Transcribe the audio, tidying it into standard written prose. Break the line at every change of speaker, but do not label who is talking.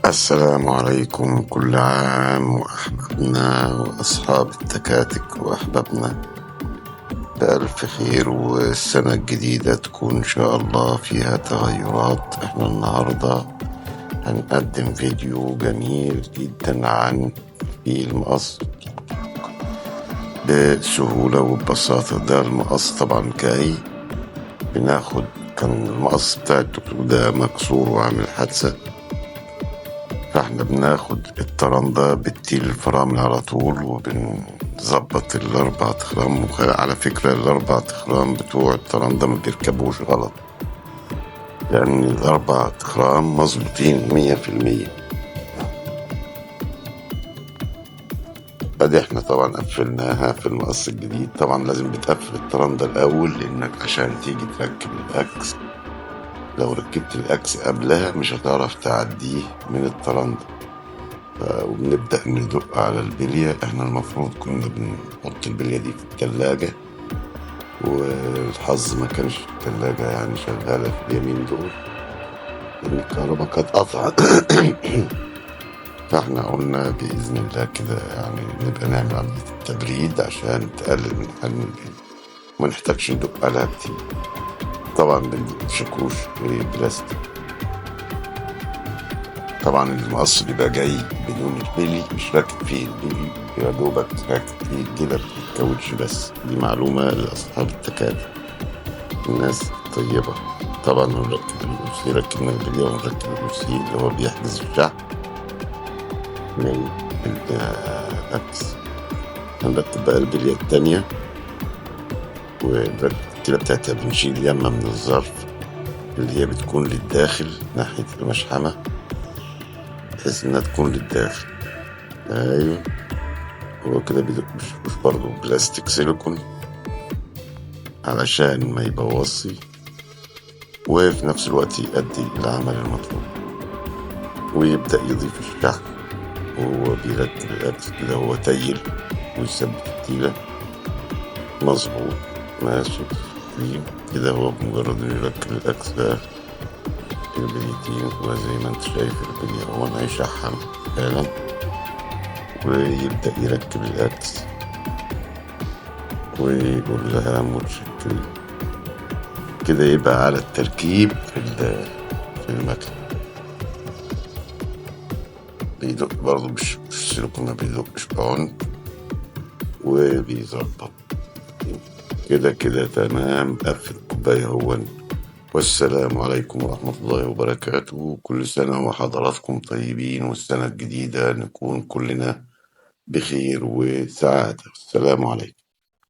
السلام عليكم، كل عام وأحبابنا وأصحاب التكاتك وأحبابنا بألف خير، والسنة الجديدة تكون إن شاء الله فيها تغيرات. احنا النهاردة هنقدم فيديو جميل جدا عن في المقص بسهولة وببساطة. ده المقص طبعا جاي بناخد، كان المقص بتاع الدكتور ده مكسور وعامل حادثة، فاحنا بناخد الترندة بتطيل الفرامل على طول وبنظبط الأربع تخرام. على فكرة الأربع تخرام بتوع الترندة ما بيركبوش غلط، لأن الأربع تخرام مظبوطين 100%. ادي احنا طبعا قفلناها في المقص الجديد. طبعا لازم بتقفل الترندة الأول، لأنك عشان تيجي تركب الأكس لو ركبت الأكس قبلها مش هتعرف تعديه من الترندة. وبنبدأ ندق على البلية. احنا المفروض كنا بنحط البلية دي في التلاجة، والحظ ما كانش في التلاجة، يعني شغالة في اليمين دول لأن الكهرباء كانت قطعة. فاحنا قلنا بإذن الله كده يعني نبقى نعمل عملية التبريد عشان تقلل من حجم البلية وما نحتاجش ندق عليها كتير. طبعا بندق شاكوش بلاستيك. طبعا المقص بيبقى جاي بدون البلي، مش راكب فيه البلي، يا دوبك راكب فيه الجلب الكاوتش بس. دي معلومة لأصحاب التكاتك، الناس طيبة. طبعا نركب الروسي، ركبنا البلي ونركب الروسي اللي هو بيحجز الشحن من الأكس. هنركب بقى البلية التانية، ونركب الكلى بتاعتها بنشيل يمة من الظرف اللي هي بتكون للداخل ناحية المشحمة، بحيث انها تكون للداخل. ايوه، هو كده بيدق مش برضه بلاستيك سيليكون علشان ما يبوظش وفي نفس الوقت يؤدي العمل المطلوب. ويبدأ يضيف الشحن وهو بيركب الأكس كده، هو تيل ويثبت التيلة مظبوط ماشي كده. هو بمجرد انه يركب الأكس ده البليتين، وزي ما انت شايف البلي هو هيشحن فعلا، ويبدأ يركب الأكس ويقول لها متشكرين. كده يبقى على التركيب في المكنة. بيدق برضه مش سيليكون، ما بيدقش بعنف وبيظبط كده تمام. قفل الكوباية هون. والسلام عليكم ورحمة الله وبركاته. كل سنة وحضراتكم طيبين، والسنة الجديدة نكون كلنا بخير وسعادة. السلام عليكم.